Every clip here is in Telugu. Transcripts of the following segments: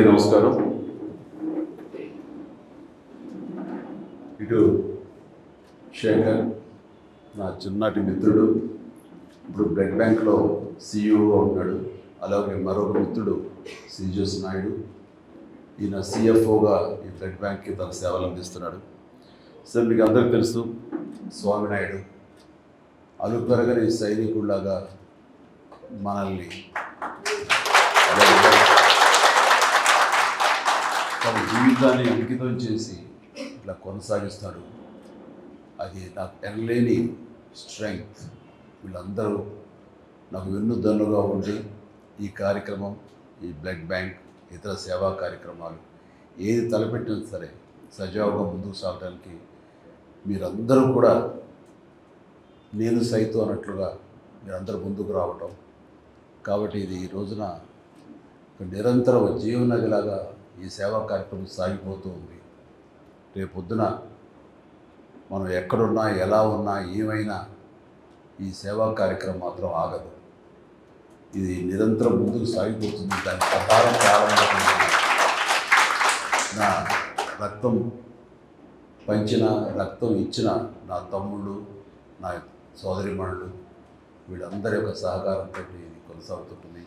అందరికీ నమస్కారం. ఇటు శేఖర్ నా చిన్నటి మిత్రుడు, ఇప్పుడు బ్లడ్ బ్యాంక్లో సిఇఓగా ఉన్నాడు. అలాగే మరొక మిత్రుడు శ్రీజస్ నాయుడు, ఈయన సిఎఫ్ఓగా ఈ బ్లడ్ బ్యాంక్కి తన సేవలు అందిస్తున్నాడు. సార్ మీకు అందరికీ తెలుసు, స్వామినాయుడు అలుపెరగని సైనికుడిలాగా మనల్ని తన జీవితాన్ని అంకితం చేసి ఇట్లా కొనసాగిస్తాడు. అది నాకు ఎనలేని స్ట్రెంగ్త్. వీళ్ళందరూ నాకు వెన్నుదన్నుగా ఉండి ఈ కార్యక్రమం, ఈ బ్లడ్ బ్యాంక్, ఇతర సేవా కార్యక్రమాలు ఏది తలపెట్టినా సరే సజావుగా ముందుకు సాగడానికి మీరందరూ కూడా నేను సైతం అన్నట్లుగా మీరందరూ ముందుకు రావటం. కాబట్టి ఇది ఈ రోజున ఒక నిరంతర జీవనదిలాగా ఈ సేవా కార్యక్రమం సాగిపోతూ ఉంది. రేపు పొద్దున మనం ఎక్కడున్నా, ఎలా ఉన్నా, ఏమైనా ఈ సేవా కార్యక్రమం మాత్రం ఆగదు. ఇది నిరంతరం ముందుకు సాగిపోతుంది. దాని ప్రకారం ప్రారంభం నా రక్తం పంచిన, రక్తం ఇచ్చిన నా తమ్ముళ్ళు, నా సోదరిమణులు, వీళ్ళందరి యొక్క సహకారంతో ఇది కొనసాగుతుంటుంది.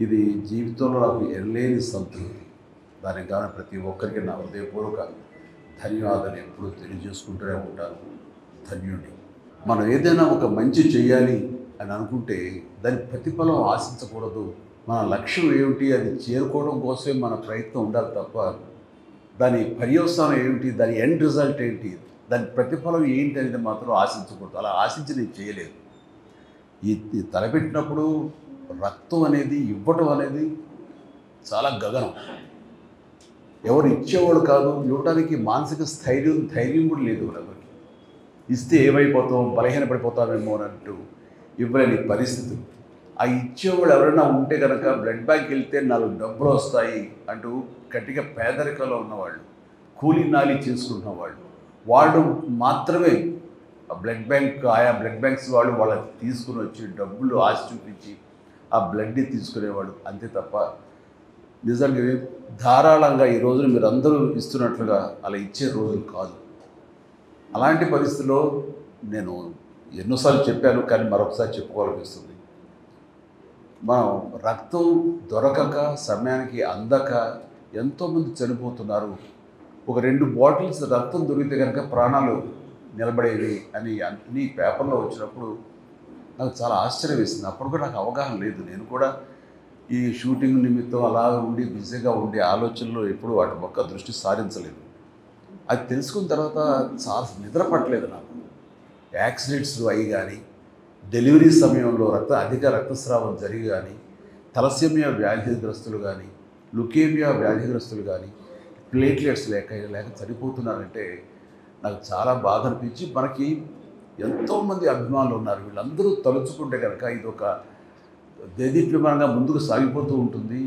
ఇది జీవితంలో నాకు ఎనలేని సంతృప్తి. దానికి కానీ ప్రతి ఒక్కరికి నా హృదయపూర్వక ధన్యవాదాలు ఎప్పుడూ తెలియజేసుకుంటూనే ఉంటాను. ధన్యుడి. మనం ఏదైనా ఒక మంచి చేయాలి అని అనుకుంటే దాని ప్రతిఫలం ఆశించకూడదు. మన లక్ష్యం ఏమిటి, అది చేరుకోవడం కోసమే మన ప్రయత్నం ఉండాలి తప్ప దాని పర్యవసానం ఏమిటి, దాని ఎండ్ రిజల్ట్ ఏంటి, దాని ప్రతిఫలం ఏంటి అనేది మాత్రం ఆశించకూడదు. అలా ఆశించి నేను చేయలేదు. ఈ తలపెట్టినప్పుడు రక్తం అనేది ఇవ్వటం అనేది చాలా గగనం. ఎవరు ఇచ్చేవాడు కాదు, ఇవ్వడానికి మానసిక ధైర్యం కూడా లేదు ఎవరికి. ఇస్తే ఏమైపోతాం, బలహీనపడిపోతామేమో అన్నట్టు ఇవ్వలేని పరిస్థితి. ఆ ఇచ్చేవాడు ఎవరైనా ఉంటే కనుక బ్లడ్ బ్యాంక్ వెళ్తే 4 డబ్బులు వస్తాయి అంటూ గట్టిగా పేదరికంలో ఉన్నవాళ్ళు, కూలీ నాలి చేసుకుంటున్న వాళ్ళు మాత్రమే ఆ బ్లడ్ బ్యాంక్, ఆయా బ్లడ్ బ్యాంక్స్ వాళ్ళు వాళ్ళకి తీసుకుని వచ్చి డబ్బులు ఆశ చూపించి ఆ బ్లడ్ని తీసుకునేవాడు. అంతే తప్ప నిజంగా ధారాళంగా ఈ రోజున మీరు అందరూ ఇస్తున్నట్లుగా అలా ఇచ్చే రోజులు కాదు. అలాంటి పరిస్థితుల్లో నేను ఎన్నోసార్లు చెప్పాను, కానీ మరొకసారి చెప్పుకోవాలనిపిస్తుంది. మనం రక్తం దొరకక, సమయానికి అందక ఎంతోమంది చనిపోతున్నారు. ఒక 2 బాటిల్స్ రక్తం దొరికితే కనుక ప్రాణాలు నిలబడేవి అని అన్ని పేపర్లో వచ్చినప్పుడు నాకు చాలా ఆశ్చర్యం వేసింది. అప్పుడు కూడా నాకు అవగాహన లేదు. నేను కూడా ఈ షూటింగ్ నిమిత్తం అలా ఉండి బిజీగా ఉండే ఆలోచనలో ఎప్పుడూ వాటి పక్క దృష్టి సారించలేదు. అది తెలుసుకున్న తర్వాత చాలా నిద్ర పట్టలేదు నాకు. యాక్సిడెంట్స్ అయ్యి కానీ, డెలివరీ సమయంలో అధిక రక్తస్రావం జరిగి కానీ, తలసేమియా వ్యాధిగ్రస్తులు కానీ, లుకేమియా వ్యాధిగ్రస్తులు కానీ ప్లేట్లెట్స్ లేక చనిపోతున్నారంటే నాకు చాలా బాధ అనిపించి, మనకి ఎంతోమంది అభిమానులు ఉన్నారు. వీళ్ళందరూ తలుచుకుంటే కనుక ఇది ఒక దేదీప్యమానంగా ముందుకు సాగిపోతూ ఉంటుంది.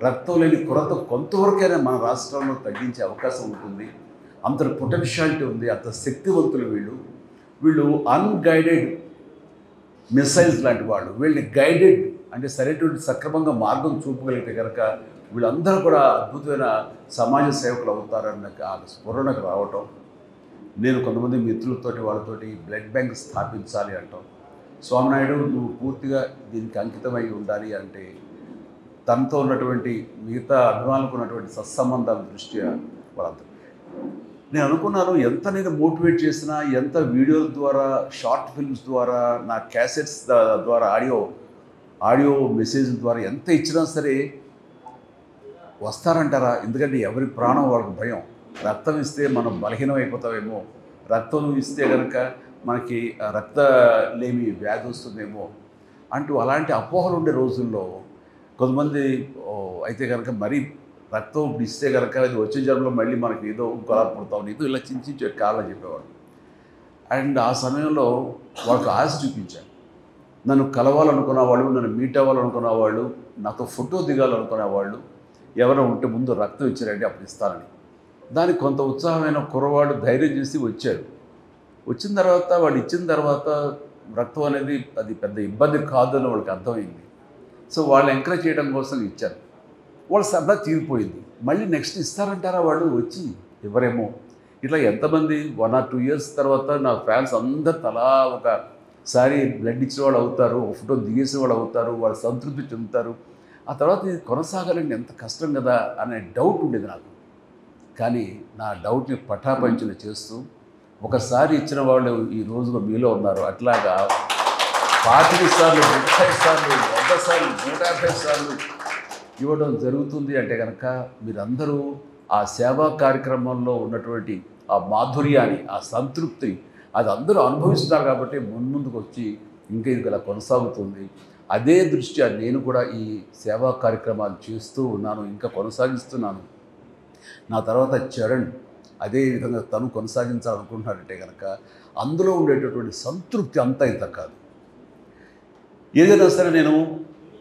రక్తం లేని కొరత కొంతవరకైనా మన రాష్ట్రంలో తగ్గించే అవకాశం ఉంటుంది. అంత పొటెన్షియాలిటీ ఉంది, అంత శక్తివంతులు వీళ్ళు అన్గైడెడ్ మిసైల్స్ లాంటి వాళ్ళు. వీళ్ళని గైడెడ్ అంటే సరైనటువంటి సక్రమంగా మార్గం చూపగలిగితే కనుక వీళ్ళందరూ కూడా అద్భుతమైన సమాజ సేవకులు అవుతారన్న ఆ స్ఫురణకు రావటం. నేను కొంతమంది మిత్రులతోటి వాళ్ళతోటి బ్లడ్ బ్యాంక్ స్థాపించాలి అంటాం. స్వామినాయుడు నువ్వు పూర్తిగా దీనికి అంకితమై ఉండాలి అంటే తనతో ఉన్నటువంటి మిగతా అభిమానులకు ఉన్నటువంటి సత్సంబంధాల దృష్ట్యా వాళ్ళంతా నేను అనుకున్నాను, ఎంత నేను మోటివేట్ చేసినా, ఎంత వీడియోల ద్వారా, షార్ట్ ఫిల్మ్స్ ద్వారా, నా క్యాసెట్స్ ద్వారా, ఆడియో మెసేజ్ల ద్వారా ఎంత ఇచ్చినా సరే వస్తారంటారా? ఎందుకంటే ఎవరి ప్రాణం వాళ్ళకి భయం. రక్తం ఇస్తే మనం బలహీనం అయిపోతామేమో, రక్తం ఇస్తే కనుక మనకి రక్తలేమి వ్యాధి వస్తుందేమో అంటూ అలాంటి అపోహలు ఉండే రోజుల్లో కొంతమంది అయితే కనుక మరీ రక్తం ఇస్తే కనుక అది వచ్చే జన్మలో మళ్ళీ మనకి ఏదో ఇంకోలా పుడతాం, ఏదో ఇలా చించి కావాలని చెప్పేవాడు. అండ్ ఆ సమయంలో వాళ్ళకి ఆశ చూపించాను. నన్ను కలవాలనుకున్న వాళ్ళు, నన్ను మీట్ అవ్వాలనుకున్న వాళ్ళు, నాతో ఫోటో దిగాలనుకునే వాళ్ళు ఎవరైనా ఉంటే ముందు రక్తం ఇచ్చారంటే అప్పుడు ఇస్తానని. దానికి కొంత ఉత్సాహమైన కుర్రవాడు ధైర్యం చేసి వచ్చారు. వచ్చిన తర్వాత వాళ్ళు ఇచ్చిన తర్వాత రక్తం అనేది అది పెద్ద ఇబ్బంది కాదని వాళ్ళకి అర్థమైంది. సో వాళ్ళు ఎంకరేజ్ చేయడం కోసం ఇచ్చారు. వాళ్ళ సరదా తీరిపోయింది. మళ్ళీ నెక్స్ట్ ఇస్తారంటారా వాళ్ళు వచ్చి? ఎవరేమో. ఇట్లా ఎంతమంది 1 or 2 years తర్వాత నా ఫ్యాన్స్ అందరు తలా ఒకసారి బ్లడ్ ఇచ్చిన వాళ్ళు అవుతారు, ఒక ఫోటో దిగేసిన వాళ్ళు అవుతారు, వాళ్ళు సంతృప్తి చెందుతారు. ఆ తర్వాత ఇది కొనసాగాలంటే ఎంత కష్టం కదా అనే డౌట్ ఉండేది నాకు. కానీ నా డౌట్ని పటాపంచన చేస్తూ ఒకసారి ఇచ్చిన వాళ్ళు ఈ రోజులో మీలో ఉన్నారు. అట్లాగా 25 సార్లు, 30 సార్లు, 100 సార్లు, 150 సార్లు ఇవ్వడం జరుగుతుంది అంటే కనుక మీరందరూ ఆ సేవా కార్యక్రమంలో ఉన్నటువంటి ఆ మాధుర్యాన్ని, ఆ సంతృప్తిని అది అందరూ అనుభవిస్తున్నారు కాబట్టి ముందుకు వచ్చి ఇంకా ఇది ఇలా కొనసాగుతుంది. అదే దృష్ట్యా నేను కూడా ఈ సేవా కార్యక్రమాలు చేస్తూ ఉన్నాను, ఇంకా కొనసాగిస్తున్నాను. నా తర్వాత చరణ్ అదే విధంగా తను కొనసాగించాలనుకుంటున్నాడంటే కనుక అందులో ఉండేటటువంటి సంతృప్తి అంతా ఇంత కాదు. ఏదైనా సరే నేను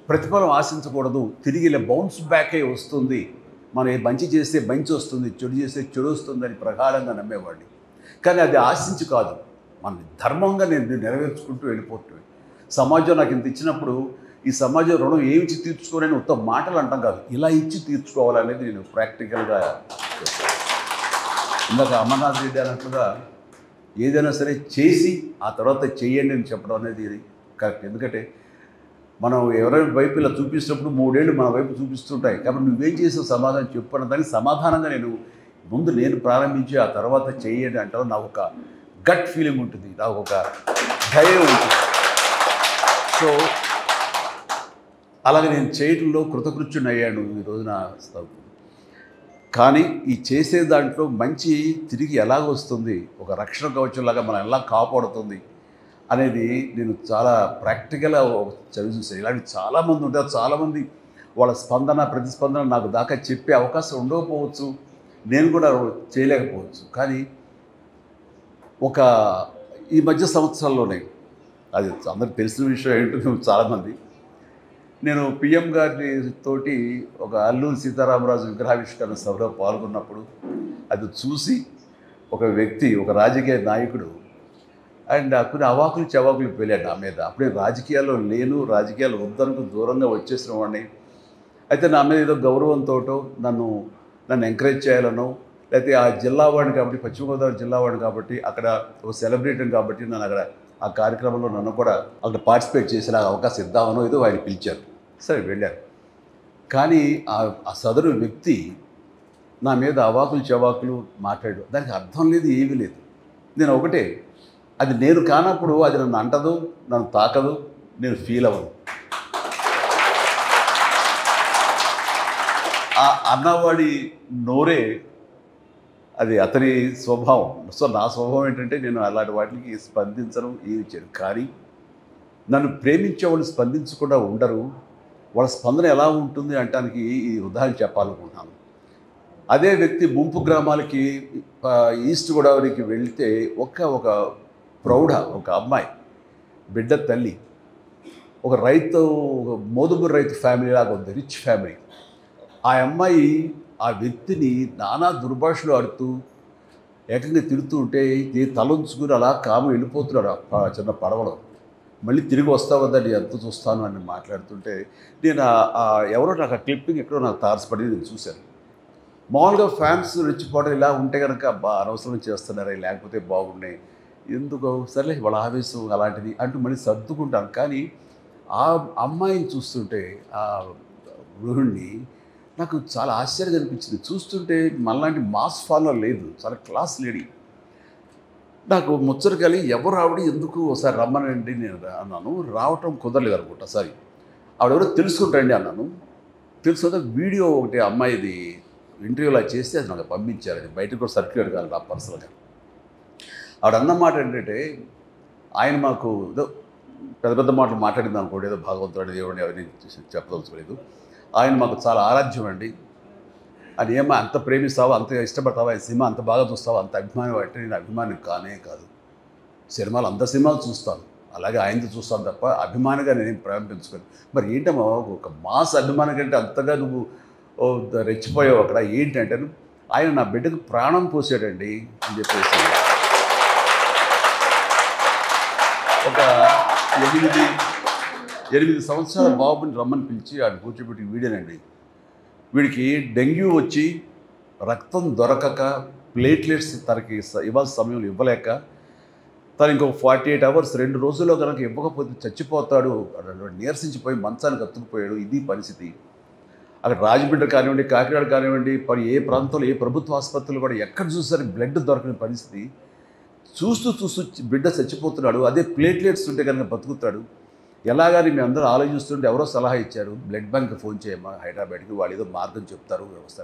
ప్రతిఫలం ఆశించకూడదు, తిరిగి ఇలా బౌన్స్ బ్యాక్ అయి వస్తుంది, మనం మంచి చేస్తే మంచి వస్తుంది, చెడు చేస్తే చెడు వస్తుందని ప్రగాఢంగా నమ్మేవాడిని. కానీ అది ఆశించి కాదు, మన ధర్మంగా నేను నెరవేర్చుకుంటూ వెళ్ళిపోతుంది. సమాజం నాకు ఇంత ఇచ్చినప్పుడు ఈ సమాజం రుణం ఏమిచ్చి తీర్చుకోవాలని ఉత్తమ మాటలు అంటాం కాదు, ఇలా ఇచ్చి తీర్చుకోవాలనేది నేను ప్రాక్టికల్గా చేస్తాను. ఇందాక అమర్నాథ్ రెడ్డి అన్నట్లుగా ఏదైనా సరే చేసి ఆ తర్వాత చెయ్యండి అని చెప్పడం అనేది కరెక్ట్. ఎందుకంటే మనం ఎవరైనా వైపు ఇలా చూపిస్తున్నప్పుడు 3 ఏళ్ళు మన వైపు చూపిస్తుంటాయి. కాబట్టి నువ్వేం చేసావు సమాధానం చెప్పిన దానికి సమాధానంగా నేను ప్రారంభించి ఆ తర్వాత చెయ్యండి అంటారు. నాకు ఒక గట్ ఫీలింగ్ ఉంటుంది, నాకు ఒక ధైర్యం ఉంటుంది. సో అలాగే నేను చేయటంలో కృతకృత్యుని అయ్యాను ఈ రోజున. కానీ ఈ చేసే దాంట్లో మంచి తిరిగి ఎలాగ వస్తుంది, ఒక రక్షణ కవచంలాగా మనం ఎలా కాపాడుతుంది అనేది నేను చాలా ప్రాక్టికల్గా చదివి చూసాను. ఇలాంటి చాలామంది ఉంటారు. చాలామంది వాళ్ళ ప్రతిస్పందన నాకు దాకా చెప్పే అవకాశం ఉండకపోవచ్చు, నేను కూడా చేయలేకపోవచ్చు. కానీ ఈ మధ్య సంవత్సరాల్లోనే అది అందరికి తెలిసిన విషయం ఏంటో చాలామంది, నేను పిఎం గారితోటి ఒక అల్లూరి సీతారామరాజు విగ్రహావిష్కరణ సభలో పాల్గొన్నప్పుడు అది చూసి ఒక వ్యక్తి, ఒక రాజకీయ నాయకుడు అండ్ కొన్ని అవాకులు చవాకులు వెళ్ళాడు నా మీద. అప్పుడే రాజకీయాల్లో లేను, రాజకీయాలు వద్దనుకు దూరంగా వచ్చేసిన వాడిని. అయితే నా మీద ఏదో గౌరవంతో నన్ను ఎంకరేజ్ చేయాలనో, లేకపోతే ఆ జిల్లా వాడిని కాబట్టి, పశ్చిమ గోదావరి జిల్లా వాడిని కాబట్టి, అక్కడ ఒక సెలబ్రిటీ కాబట్టి నన్ను అక్కడ ఆ కార్యక్రమంలో నన్ను కూడా అక్కడ పార్టిసిపేట్ చేసిన అవకాశం ఇద్దామనో ఏదో ఆయన పిలిచారు. సరే వెళ్ళారు. కానీ ఆ సదరు వ్యక్తి నా మీద అవాకులు చవాకులు మాట్లాడు, దానికి అర్థం లేదు, ఏమీ లేదు. నేను ఒకటే, అది నేను కానప్పుడు అది నన్ను అంటదు, నన్ను తాకదు, నేను ఫీల్ అవ్వను. ఆ అన్నవాడి నోరే అది అతని స్వభావం. సో నా స్వభావం ఏంటంటే నేను అలాంటి వాటికి స్పందించను, ఏమి చేయను. కానీ నన్ను ప్రేమించే వాళ్ళు స్పందించకుండా ఉండరు. వాళ్ళ స్పందన ఎలా ఉంటుంది అంటానికి ఈ ఉదాహరణ చెప్పాలనుకుంటున్నాను. అదే వ్యక్తి ముంపు గ్రామాలకి ఈస్ట్ గోదావరికి వెళ్తే ఒక ఒక అమ్మాయి బిడ్డ తల్లి, ఒక మోదుగురు రైతు ఫ్యామిలీ లాగా ఉంది, రిచ్ ఫ్యామిలీ. ఆ అమ్మాయి ఆ వ్యక్తిని నానా దుర్భాషలు ఆడుతూ ఏకంగా తిడుతూ ఉంటే తలంచుకుని అలా కాము వెళ్ళిపోతున్నాడు చిన్న పడవలో. మళ్ళీ తిరిగి వస్తావద్దని ఎంత చూస్తాను అని మాట్లాడుతుంటే నేను ఎవరో నాకు ఆ క్లిప్పింగ్ ఎక్కడో నాకు తారసపడి నేను చూశాను. మామూలుగా ఫ్యాన్స్ రెచ్చిపోవడం ఇలా ఉంటే కనుక అనవసరం చేస్తున్నారే, లేకపోతే బాగున్నాయి, ఎందుకు సర్లే వాళ్ళ ఆవేశం అలాంటిది అంటూ మళ్ళీ సర్దుకుంటాను. కానీ ఆ అమ్మాయిని చూస్తుంటే, ఆ గృహిణిని నాకు చాలా ఆశ్చర్యం అనిపించింది. చూస్తుంటే మనలాంటి మాస్ ఫాలో లేదు, చాలా క్లాస్ లేడీ. నాకు ముచ్చట కలిగి ఎవరు ఆవిడ, ఎందుకు ఒకసారి రమ్మనండి నేను అన్నాను. రావటం కుదరలేదు అనుకుంటా. సరే ఆవిడెవరో తెలుసుకుంటాండి అన్నాను. తెలుసుకుంటే వీడియో ఒకటి అమ్మాయిది ఇంటర్వ్యూలా చేస్తే అది నాకు పంపించారు. బయటకు కూడా సర్క్యులేట్ కాదు నా పర్సనల్గా. ఆవిడ అన్న మాట ఏంటంటే, ఆయన మాకు ఏదో పెద్ద మాటలు మాట్లాడింది అనుకోండి, ఏదో భాగవంతుడు దేవుడిని అవన్నీ చెప్పదలుచుకోలేదు. ఆయన మాకు చాలా ఆరాధ్యం అండి. అని ఏమో అంత ప్రేమిస్తావా, అంత ఇష్టపడతావా, ఈ సినిమా అంత బాగా చూస్తావా, అంత అభిమానం అంటే నేను అభిమానం కానే కాదు. సినిమాలు సినిమాలు చూస్తాను, అలాగే ఆయనతో చూస్తాను తప్ప అభిమానిగా నేనేం ప్రేమించుకోను. మరి ఏంటమ్మా ఒక మాస్ అభిమానం కంటే అంతగా నువ్వు రెచ్చిపోయావు అక్కడ ఏంటంటే, ఆయన నా బిడ్డకు ప్రాణం పోసాడండి అని చెప్పేసి ఒక 8 సంవత్సరాల బాబుని రమ్మని పిలిచి ఆడు కూర్చోబెట్టి వీడియోనండి. వీడికి డెంగ్యూ వచ్చి రక్తం దొరకక ప్లేట్లెట్స్ తనకి ఇవ్వాల్సిన సమయంలో ఇవ్వలేక తను ఇంకొక 48 అవర్స్ 2 రోజుల్లో కనుక ఇవ్వకపోతే చచ్చిపోతాడు, నీరసించిపోయి మంచానికి అతుక్కుపోయాడు. ఇది పరిస్థితి. అక్కడ రాజమండ్రి కానివ్వండి, కాకినాడ కానివ్వండి, ఏ ప్రాంతంలో ఏ ప్రభుత్వ ఆసుపత్రులు కూడా ఎక్కడ చూసారు బ్లడ్ దొరకని పరిస్థితి. చూస్తూ బిడ్డ చచ్చిపోతున్నాడు. అదే ప్లేట్లెట్స్ ఉంటే కనుక బతుకుతాడు. ఎలాగని మేము అందరూ ఆలోచిస్తుంటే ఎవరో సలహా ఇచ్చారు, బ్లడ్ బ్యాంక్ ఫోన్ చేయమ్మా హైదరాబాద్కి, వాళ్ళు ఏదో మార్గం చెప్తారు వ్యవస్థ.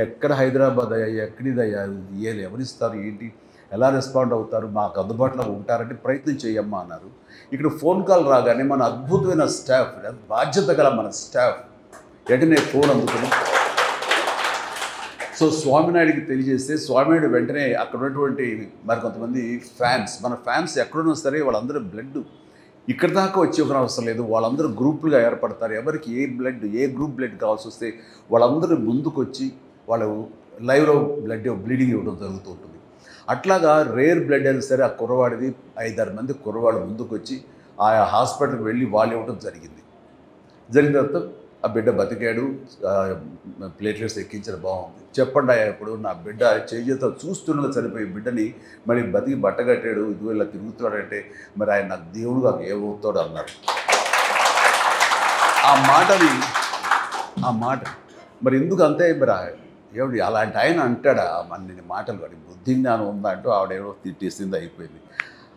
ఎక్కడ హైదరాబాద్ అయ్యా, ఎక్కడిదయ్యా, ఎవరిస్తారు, ఏంటి, ఎలా రెస్పాండ్ అవుతారు, మాకు అందుబాటులో ఉంటారంటే ప్రయత్నం చేయమ్మా అన్నారు. ఇక్కడ ఫోన్ కాల్ రాగానే మన అద్భుతమైన స్టాఫ్, బాధ్యత గల మన స్టాఫ్ వెంటనే ఫోన్ అందుకుని సో స్వామినాయుడికి తెలియజేస్తే స్వామినాయుడు వెంటనే అక్కడ ఉన్నటువంటి మరి కొంతమంది ఫ్యాన్స్, మన ఫ్యాన్స్ ఎక్కడున్నా సరే వాళ్ళందరూ బ్లడ్ ఇక్కడ దాకా వచ్చి ఒక అవసరం లేదు, వాళ్ళందరూ గ్రూపులుగా ఏర్పడతారు. ఎవరికి ఏ గ్రూప్ బ్లడ్ కావాల్సి వస్తే వాళ్ళందరూ ముందుకు వచ్చి వాళ్ళు లైవ్లో బ్లీడింగ్ ఇవ్వడం జరుగుతూ ఉంటుంది. అట్లాగా రేర్ బ్లడ్ అయినా సరే ఆ కుర్రవాడిది 5-6 మంది కుర్రవాడు ముందుకు వచ్చి ఆయా హాస్పిటల్కి వెళ్ళి వాళ్ళు ఇవ్వడం జరిగింది. జరిగిన తర్వాత ఆ బిడ్డ బతికాడు, ప్లేట్లెట్స్ ఎక్కించడం బాగుంది. చెప్పండి ఇప్పుడు నా బిడ్డ చేతితో చూస్తుండగా చనిపోయి బిడ్డని మరి బతికి బట్టగట్టాడు, ఇది ఇలా తిరుగుతాడంటే మరి ఆయన నాకు దేవుడుగా ఏమవుతాడు అన్నారు. ఆ మాట మరి ఎందుకు అంతే మరి ఏమిటి అలాంటి ఆయన అంటాడా మన మాటలు, కానీ బుద్ధి జ్ఞానం ఉందా అంటూ ఆవిడేవో తిట్టేసింది, అయిపోయింది.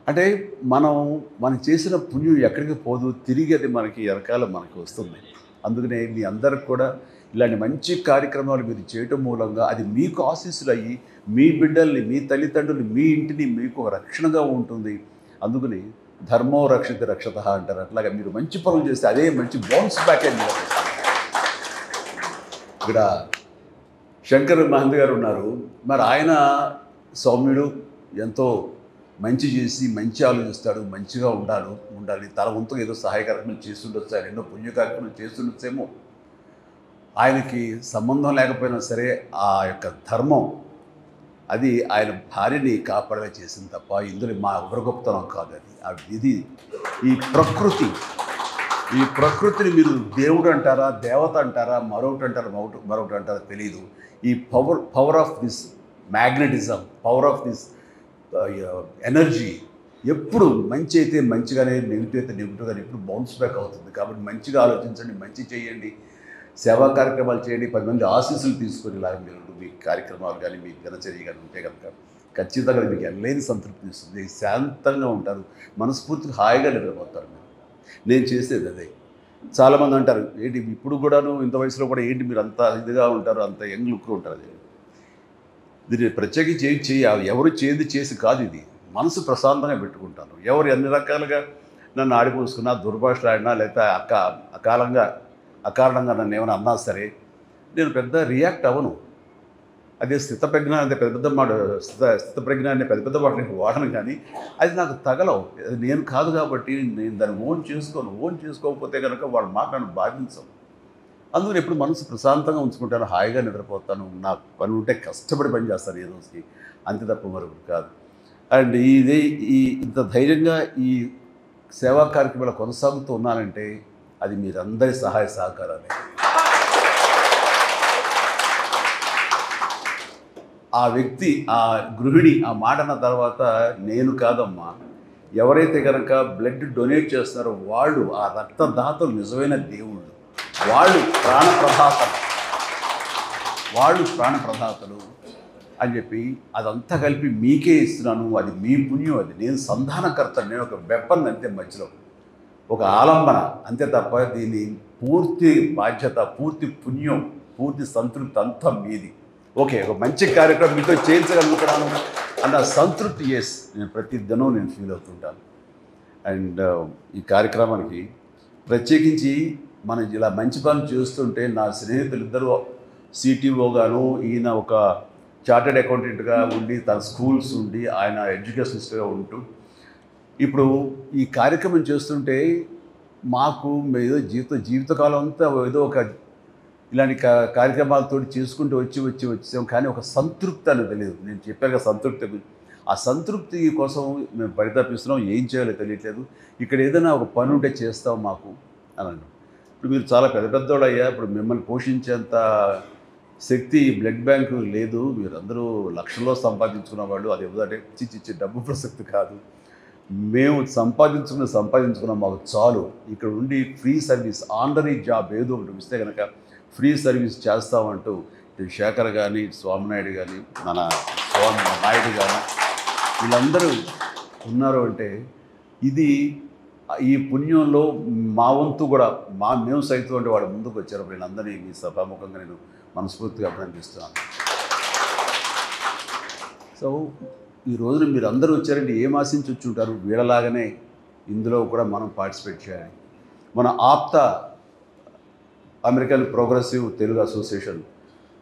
అంటే మనం చేసిన పుణ్యం ఎక్కడికి పోదు, తిరిగి అది మనకి వెనకాల మనకి వస్తుంది. అందుకనే మీ అందరికి కూడా ఇలాంటి మంచి కార్యక్రమాలు మీరు చేయటం మూలంగా అది మీకు ఆశీస్సులు అయ్యి మీ బిడ్డల్ని, మీ తల్లిదండ్రులు, మీ ఇంటిని మీకు రక్షణగా ఉంటుంది. అందుకని ధర్మో రక్షిత రక్షత అంటారు. అట్లాగా మీరు మంచి పనులు చేస్తే అదే మంచి బౌన్స్ బ్యాక్ అని ఇక్కడ శంకర్ మహంత్ గారు ఉన్నారు. మరి ఆయన సౌమ్యుడు, ఎంతో మంచి చేసి మంచి ఆలోచిస్తాడు, మంచిగా ఉండాలి తన వంతుగా ఏదో సహాయ కార్యక్రమం చేస్తుండొచ్చు, ఆయన ఎన్నో పుణ్య కార్యక్రమం చేస్తుండొచ్చేమో. ఆయనకి సంబంధం లేకపోయినా సరే ఆ యొక్క ధర్మం అది ఆయన భార్యని కాపాడగా చేసింది తప్ప ఇందులో మా ఎవరి గొప్పతనం కాదు. అది ఆ విధి. ఈ ప్రకృతిని మీరు దేవుడు అంటారా, దేవత అంటారా, మరొకటి అంటారా తెలియదు. ఈ power of this magnetism, power of this energy ఎప్పుడు మంచి అయితే మంచిగానే, నెగిటివ్ అయితే నెగిటివ్గానే ఎప్పుడు బౌన్స్ బ్యాక్ అవుతుంది. కాబట్టి మంచిగా ఆలోచించండి, మంచి చేయండి, సేవా కార్యక్రమాలు చేయండి, 10 మంది ఆశీస్సులు తీసుకొని ఇలాగ మీరు మీ కార్యక్రమాలు కానీ మీ దినచర్య కానీ ఉంటే కనుక ఖచ్చితంగా మీకు ఎనలేని సంతృప్తి ఇస్తుంది. శాంతంగా ఉంటారు, మనస్ఫూర్తిగా హాయిగా నిద్రపోతారు. నేను చేసేది అదే. చాలామంది అంటారు ఏంటి ఇప్పుడు కూడాను ఇంత వయసులో కూడా ఏంటి మీరు అంత ఇదిగా ఉంటారు, అంత యంగ్ లుక్లో ఉంటారు. అది దీన్ని ప్రత్యేకించి ఎవరు చేసి కాదు, ఇది మనసు ప్రశాంతంగా పెట్టుకుంటాను. ఎవరు ఎన్ని రకాలుగా నన్ను ఆడిపోసుకున్నా, దుర్భాషలు ఆడినా, లేకపోతే అకారణంగా నన్ను ఏమైనా అన్నా సరే నేను పెద్ద రియాక్ట్ అవ్వను. అదే స్థితప్రజ్ఞ అంటే స్థితప్రజ్ఞ అనే పెద్ద మాట నేను వాడను, కానీ అది నాకు తగలవు. అది నేను కాదు కాబట్టి నేను దాన్ని ఓన్ చేసుకోకపోతే కనుక వాళ్ళ మాట నన్ను బాధించవు. అందుకని ఎప్పుడు మనసు ప్రశాంతంగా ఉంచుకుంటాను, హాయిగా నిద్రపోతాను. నాకు పని ఉంటే కష్టపడి పని చేస్తాను ఏ రోజుకి, అంతే తప్ప మరొకటి కాదు. అండ్ ఇంత ధైర్యంగా ఈ సేవా కార్యక్రమాలు కొనసాగుతూ ఉన్నానంటే అది మీరందరి సహాయ సహకారాలే. ఆ వ్యక్తి, ఆ గృహిణి ఆ మాట అన్న తర్వాత నేను కాదమ్మా, ఎవరైతే కనుక బ్లడ్ డొనేట్ చేస్తున్నారో వాళ్ళు ఆ రక్తదాతలు నిజమైన దేవుళ్ళు, వాళ్ళు ప్రాణప్రదాతలు అని చెప్పి అదంతా కలిపి మీకే ఇస్తున్నాను. అది మీ పుణ్యం, అది నేను సంధానకర్త, నేను ఒక వెపన్ అంతే, మధ్యలో ఒక ఆలంబన అంతే తప్ప దీని పూర్తి బాధ్యత, పూర్తి పుణ్యం, పూర్తి సంతృప్తి అంతా మీది. ఓకే, ఒక మంచి కార్యక్రమం మీతో చేయించగలుగుతున్నాను అన్న సంతృప్తి నేను ప్రతి దినం నేను ఫీల్ అవుతుంటాను. అండ్ ఈ కార్యక్రమానికి ప్రత్యేకించి మనం ఇలా మంచి పనులు చేస్తుంటే నా స్నేహితులు ఇద్దరు సిటీఓ గాను, ఈయన ఒక చార్టెడ్ అకౌంటెంట్గా ఉండి తన స్కూల్స్ ఉండి ఆయన ఎడ్యుకేషనిస్ట్గా ఉంటూ ఇప్పుడు ఈ కార్యక్రమం చేస్తుంటే మాకు ఏదో జీవితకాలం అంతా ఏదో ఒక ఇలాంటి కార్యక్రమాలతో చేసుకుంటూ వచ్చాం, కానీ ఒక సంతృప్తి అనేది తెలియదు. నేను చెప్పాక సంతృప్తి, ఆ సంతృప్తి కోసం మేము పరితపిస్తున్నాం. ఏం చేయాలో తెలియట్లేదు. ఇక్కడ ఏదైనా ఒక పని ఉంటే చేస్తాం మాకు అని అన్నాను. ఇప్పుడు మీరు చాలా పెద్ద పెద్దోళ్ళు అయ్యా, ఇప్పుడు మిమ్మల్ని పోషించేంత శక్తి బ్లడ్ బ్యాంకు లేదు, మీరందరూ లక్షల్లో సంపాదించుకున్న వాళ్ళు, అది ఏదంటే చిచ్చి డబ్బు ప్రసక్తి కాదు, మేము సంపాదించుకున్న మాకు చాలు, ఇక్కడ ఉండి ఫ్రీ సర్వీస్ ఆనరీ జాబ్ ఏదో ఒకటి ఇస్తే కనుక ఫ్రీ సర్వీస్ చేస్తామంటూ ఇటు శేఖర్ కానీ స్వామినాయుడు కానీ మన నాయుడు కానీ వీళ్ళందరూ ఉన్నారు. అంటే ఇది ఈ పుణ్యంలో మా వంతు కూడా మేము సైతం అంటే వాళ్ళు ముందుకు వచ్చారు. వీళ్ళందరినీ మీ సభాముఖంగా నేను మనస్ఫూర్తిగా అభినందిస్తున్నాను. సో ఈ రోజున మీరు అందరూ వచ్చారంటే ఏం ఆశించి వచ్చి ఉంటారు? వీళ్ళలాగానే ఇందులో కూడా మనం పార్టిసిపేట్ చేయాలి. మన ఆప్త అమెరికన్ ప్రోగ్రెసివ్ తెలుగు అసోసియేషన్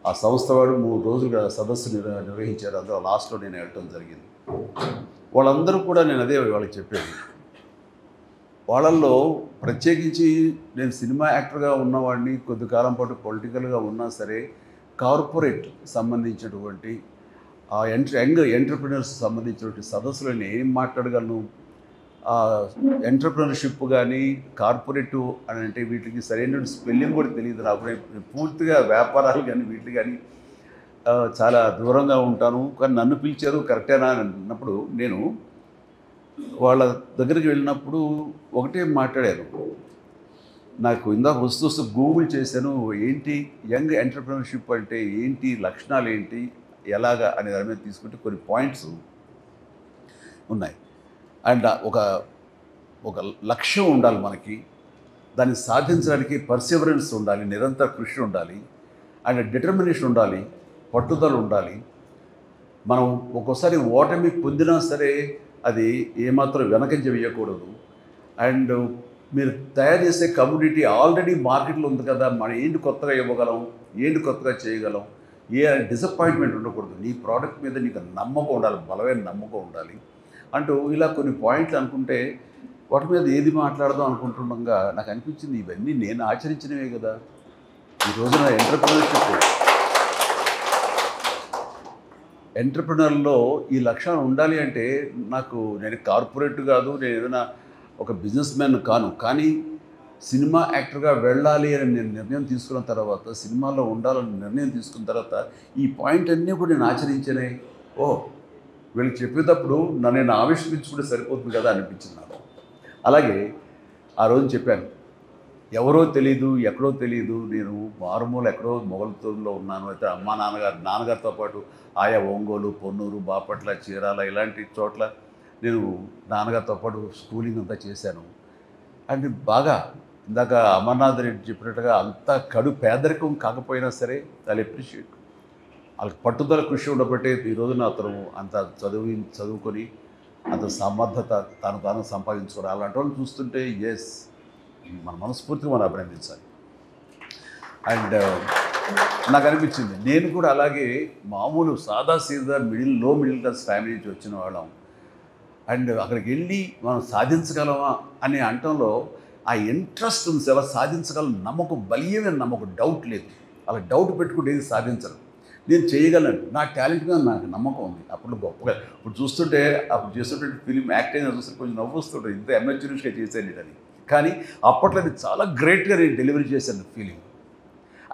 ఆ సంస్థ వాడు 3 రోజులుగా సదస్సు నిర్వహించారు. అందులో లాస్ట్లో నేను వెళ్ళటం జరిగింది. వాళ్ళందరూ కూడా నేను అదే వాళ్ళకి చెప్పేది, వాళ్ళల్లో ప్రత్యేకించి నేను సినిమా యాక్టర్గా ఉన్నవాడిని, కొద్ది కాలం పాటు పొలిటికల్గా ఉన్నా సరే కార్పొరేట్ సంబంధించినటువంటి ఆ యంగ్ ఎంటర్ప్రినర్స్ సంబంధించినటువంటి సదస్సులో నేను ఏం మాట్లాడగలను? ఎంటర్ప్రినర్షిప్ కానీ కార్పొరేట్ అని అంటే వీటికి సరైన స్పెల్లింగ్ కూడా తెలియదు నాకు. నేను పూర్తిగా వ్యాపారాలు కానీ వీటికి కానీ చాలా దూరంగా ఉంటాను. కానీ నన్ను పిలిచారు కరెక్టేనా అని అన్నప్పుడు నేను వాళ్ళ దగ్గరికి వెళ్ళినప్పుడు ఒకటే మాట్లాడాను. నాకు ఇందాక వస్తూ గూగుల్ చేశాను, ఏంటి యంగ్ ఎంటర్ప్రినర్షిప్ అంటే ఏంటి, లక్షణాలు ఏంటి, ఎలాగా అనే దాని మీద తీసుకుంటే కొన్ని పాయింట్స్ ఉన్నాయి. అండ్ ఒక లక్ష్యం ఉండాలి మనకి, దాన్ని సాధించడానికి పర్సివరెన్స్ ఉండాలి, నిరంతర కృషి ఉండాలి, అండ్ డిటర్మినేషన్ ఉండాలి, పట్టుదల ఉండాలి. మనం ఒక్కోసారి ఓటమి పొందినా సరే అది ఏమాత్రం వెనకంజ వేయకూడదు. అండ్ మీరు తయారు చేసే కమ్యూనిటీ ఆల్రెడీ మార్కెట్లో ఉంది కదా, మనం ఏంటి కొత్తగా ఇవ్వగలం, ఏంటి కొత్తగా చేయగలం, ఏ డిసప్పాయింట్మెంట్ ఉండకూడదు, నీ ప్రోడక్ట్ మీద నీకు నమ్మకం ఉండాలి, బలమైన నమ్మకం ఉండాలి అంటూ ఇలా కొన్ని పాయింట్లు అనుకుంటే వాటి మీద ఏది మాట్లాడదాం అనుకుంటుండగా నాకు అనిపించింది ఇవన్నీ నేను ఆచరించినవే కదా. ఈ రోజున ఎంటర్ప్రినర్లో ఈ లక్షణం ఉండాలి అంటే నాకు, నేను కార్పొరేట్ కాదు, నేను ఏదైనా ఒక బిజినెస్ మ్యాన్ కాను, కానీ సినిమా యాక్టర్గా వెళ్ళాలి అని నేను నిర్ణయం తీసుకున్న తర్వాత, సినిమాలో ఉండాలని నిర్ణయం తీసుకున్న తర్వాత ఈ పాయింట్ అన్నీ కూడా నేను ఆచరించానే. వీళ్ళకి చెప్పేటప్పుడు నేను ఆవిష్కరించుకుంటే సరిపోతుంది కదా అనిపించింది నాకు. అలాగే ఆ రోజు చెప్పాను, ఎవరో తెలీదు, ఎక్కడో తెలీదు, నేను మారుమూల ఎక్కడో మొగల్తూరులో ఉన్నాను. అయితే అమ్మా నాన్నగారితో పాటు ఆయా ఒంగోలు, పొన్నూరు, బాపట్ల, చీరాల ఇలాంటి చోట్ల నేను నాన్నగారితో పాటు స్కూలింగ్ అంతా చేశాను. అండ్ బాగా ఇందాక అమర్నాథ్ రెడ్డి చెప్పినట్టుగా అంత కడు పేదరికం కాకపోయినా సరే ఐ అప్రిషియేట్. వాళ్ళకి పట్టుదల కృషి ఉండబట్టే ఈ రోజున అతను అంత చదువుకొని అంత సమర్థత తాను సంపాదించుకోవాలి. అలాంటి వాళ్ళు చూస్తుంటే ఎస్, మన మనస్ఫూర్తిగా మనం అభినందించాలి. అండ్ నాకు అనిపించింది నేను కూడా అలాగే మామూలు సాదాసీదా లో మిడిల్ క్లాస్ ఫ్యామిలీ నుంచి వచ్చిన వాళ్ళం. అండ్ అక్కడికి వెళ్ళి మనం సాధించగలమా అనే అంటంలో ఆ ఇంట్రెస్ట్ ఉంది, ఎలా సాధించగలం నమ్మకం, బలీయమైన నమ్మకం, డౌట్ లేదు. అలా డౌట్ పెట్టుకుంటే ఏది సాధించరు. నేను చేయగలను, నా టాలెంట్ మీద నాకు నమ్మకం ఉంది. అప్పుడు గొప్పగా ఇప్పుడు చూస్తుంటే, అప్పుడు చేస్తుంటే ఫిలిం యాక్ట్ అయినా చూస్తే కొంచెం నవ్వు వస్తుంటుంది, ఇంత అమెచ్యూరిష్గా చేశాను నేను. కానీ అప్పట్లో అది చాలా గ్రేట్గా నేను డెలివరీ చేశాను ఫీలింగ్.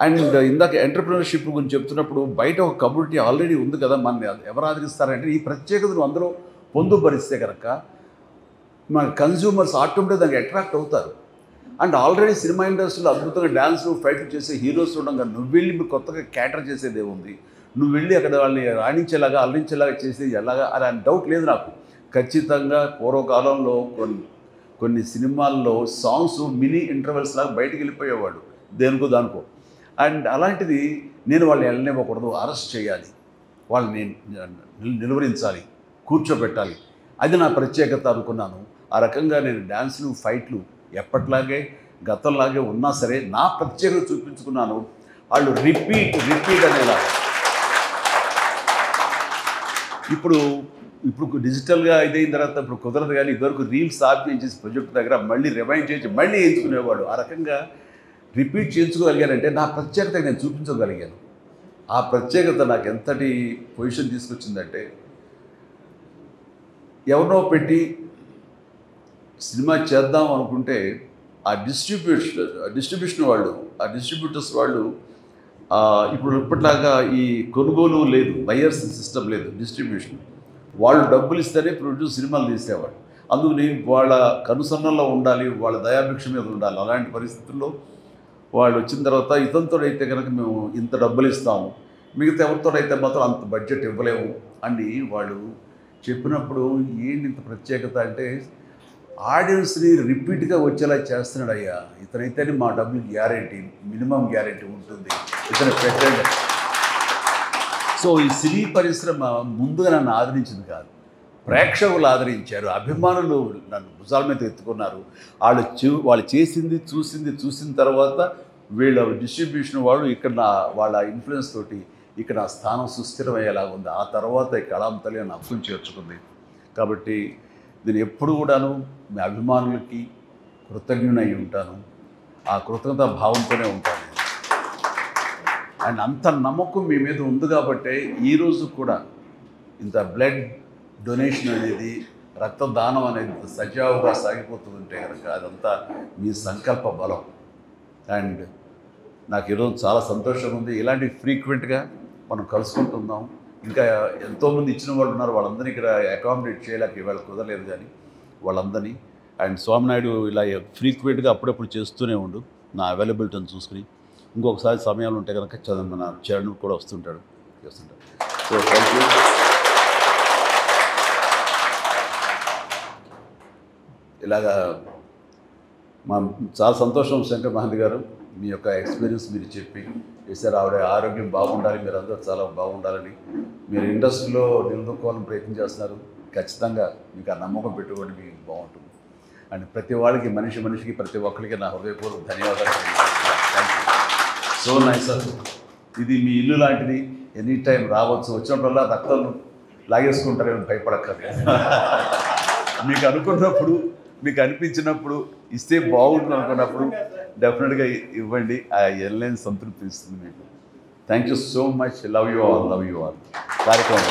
అండ్ ఇందాక ఎంటర్ప్రినర్షిప్ గురించి చెప్తున్నప్పుడు బయట ఒక కమ్యూనిటీ ఆల్రెడీ ఉంది కదా, మన ఎవరు ఆదరిస్తారంటే ఈ ప్రత్యేకతను అందరూ పొందుపరిస్తే కనుక మన కన్జ్యూమర్స్ ఆటోమేటిక్గా దానికి అట్రాక్ట్ అవుతారు. అండ్ ఆల్రెడీ సినిమా ఇండస్ట్రీలో అద్భుతంగా డ్యాన్స్లు ఫైట్లు చేసే హీరోస్ ఉండగా నువ్వు వెళ్ళి మీకు కొత్తగా క్యాటర్ చేసేది ఏముంది, నువ్వు వెళ్ళి అక్కడ వాళ్ళని రాణించేలాగా అల్లించేలాగా చేసేది ఎలాగా అని డౌట్ లేదు నాకు. ఖచ్చితంగా పూర్వకాలంలో కొన్ని సినిమాల్లో సాంగ్స్ మినీ ఇంటర్వెల్స్ లాగా బయటికి వెళ్ళిపోయేవాడు దానికో. అండ్ అలాంటిది నేను వాళ్ళని వెళ్ళనివ్వకూడదు, అరెస్ట్ చేయాలి, వాళ్ళని నిలువరించాలి, కూర్చోబెట్టాలి, అది నా ప్రత్యేకత అనుకున్నాను. ఆ రకంగా నేను డ్యాన్స్లు ఫైట్లు ఎప్పట్లాగే గతంలాగే ఉన్నా సరే నా ప్రత్యేకత చూపించుకున్నాను. వాళ్ళు రిపీట్ అనేలా. ఇప్పుడు డిజిటల్గా ఇదైన తర్వాత ఇప్పుడు కుదరదు, కానీ ఇదివరకు రీల్స్ ఆఫ్ చేసి ప్రొజెక్ట్ దగ్గర మళ్ళీ రిమైండ్ చేసి మళ్ళీ ఎంచుకునేవాడు. ఆ రకంగా రిపీట్ చేయించుకోగలిగానంటే నా ప్రత్యేకత నేను చూపించగలిగాను. ఆ ప్రత్యేకత నాకు ఎంతటి పొజిషన్ తీసుకొచ్చిందంటే, ఎవరినో పెట్టి సినిమా చేద్దాం అనుకుంటే ఆ డిస్ట్రిబ్యూషన్ వాళ్ళు, ఆ డిస్ట్రిబ్యూటర్స్ వాళ్ళు ఇప్పుడు ఇప్పటిలాగా ఈ కొనుగోలు లేదు, బయర్స్ సిస్టమ్ లేదు, డిస్ట్రిబ్యూషన్. వాళ్ళు డబ్బులు ఇస్తేనే ప్రొడ్యూస్ సినిమాలు తీసేవాళ్ళు. అందుకని వాళ్ళ కనుసన్నల్లో ఉండాలి, వాళ్ళ దయాభిక్ష మీద ఉండాలి. అలాంటి పరిస్థితుల్లో వాళ్ళు వచ్చిన తర్వాత ఇతనితోడైతే కనుక మేము ఇంత డబ్బులు ఇస్తాము, మిగతా ఎవరితోడైతే మాత్రం అంత బడ్జెట్ ఇవ్వలేము అని వాళ్ళు చెప్పినప్పుడు ఏంటి ఇంత ప్రత్యేకత అంటే, ఆడియన్స్ని రిపీట్గా వచ్చేలా చేస్తున్నాడు. అయ్యా ఇతనైతేనే మా డబ్బులు గ్యారెంటీ, మినిమం గ్యారెంటీ ఉంటుంది, ఇతను పెట్టండి. సో ఈ సినీ పరిశ్రమ ముందుగా నన్ను ఆదరించింది కాదు, ప్రేక్షకులు ఆదరించారు, అభిమానులు నన్ను భుజాల మీద ఎత్తుకున్నారు. వాళ్ళు చేసింది చూసిన తర్వాత వీళ్ళ డిస్ట్రిబ్యూషన్ వాళ్ళు ఇక్కడ వాళ్ళ ఇన్ఫ్లుయెన్స్ తోటి ఇక్కడ నా స్థానం సుస్థిరమయ్యేలాగా ఉంది. ఆ తర్వాత ఈ కళాంతలి నన్ను అప్పుని చేర్చుకుంది. కాబట్టి నేను ఎప్పుడు కూడాను మీ అభిమానులకి కృతజ్ఞునై ఉంటాను. ఆ కృతజ్ఞతా భావంతోనే ఉంటాను. అండ్ అంత నమ్మకం మీ మీద ఉంది కాబట్టే ఈరోజు కూడా ఇంత బ్లడ్ డొనేషన్ అనేది, రక్తదానం అనేది సజావుగా సాగిపోతుందంటే కనుక అదంతా మీ సంకల్ప బలం. అండ్ నాకు ఈరోజు చాలా సంతోషంగా ఉంది. ఇలాంటి ఫ్రీక్వెంట్గా మనం కలుసుకుంటున్నాం. ఇంకా ఎంతోమంది ఇచ్చిన వాళ్ళు ఉన్నారు, వాళ్ళందరినీ ఇక్కడ అకామిడేట్ చేయలేక ఇవాళ కుదరలేదు, కానీ వాళ్ళందరినీ. అండ్ స్వామినాయుడు ఇలా ఫ్రీక్వెంట్గా అప్పుడప్పుడు చేస్తూనే ఉండు, నా అవైలబిలిటీని చూసుకుని. ఇంకొకసారి సమయాలు ఉంటే కనుక మన చరణ్ కూడా వస్తుంటాడు, చేస్తుంటాడు. So thank you. ఇలాగా చాలా సంతోషం శంకర్ మహంతి గారు, మీ యొక్క ఎక్స్పీరియన్స్ మీరు చెప్పి చేశారు. ఆవిడ ఆరోగ్యం బాగుండాలి, మీరు అందరూ చాలా బాగుండాలని, మీరు ఇండస్ట్రీలో నిలదొక్కోవాలని ప్రయత్నం చేస్తున్నారు. ఖచ్చితంగా మీకు ఆ నమ్మకం పెట్టుకోండి, మీకు బాగుంటుంది. అండ్ ప్రతి వాళ్ళకి, మనిషికి ప్రతి ఒక్కరికి నా హృదయపూర్వక ధన్యవాదాలు. Thank you. So nice sir. ఇది మీ ఇల్లు లాంటిది, ఎనీ టైం రావచ్చు, వచ్చినప్పుడల్లా రక్తం లాగేసుకుంటారేమో భయపడక్కర్లేదు. మీకు అనుకున్నప్పుడు, మీకు అనిపించినప్పుడు, ఇస్తే బాగుంటుంది అనుకున్నప్పుడు డెఫినెట్గా ఇవ్వండి. ఆ ఎల్లేని సంతృప్తి ఇస్తుంది మీకు. Thank you so much. Love you all. కార్యక్రమం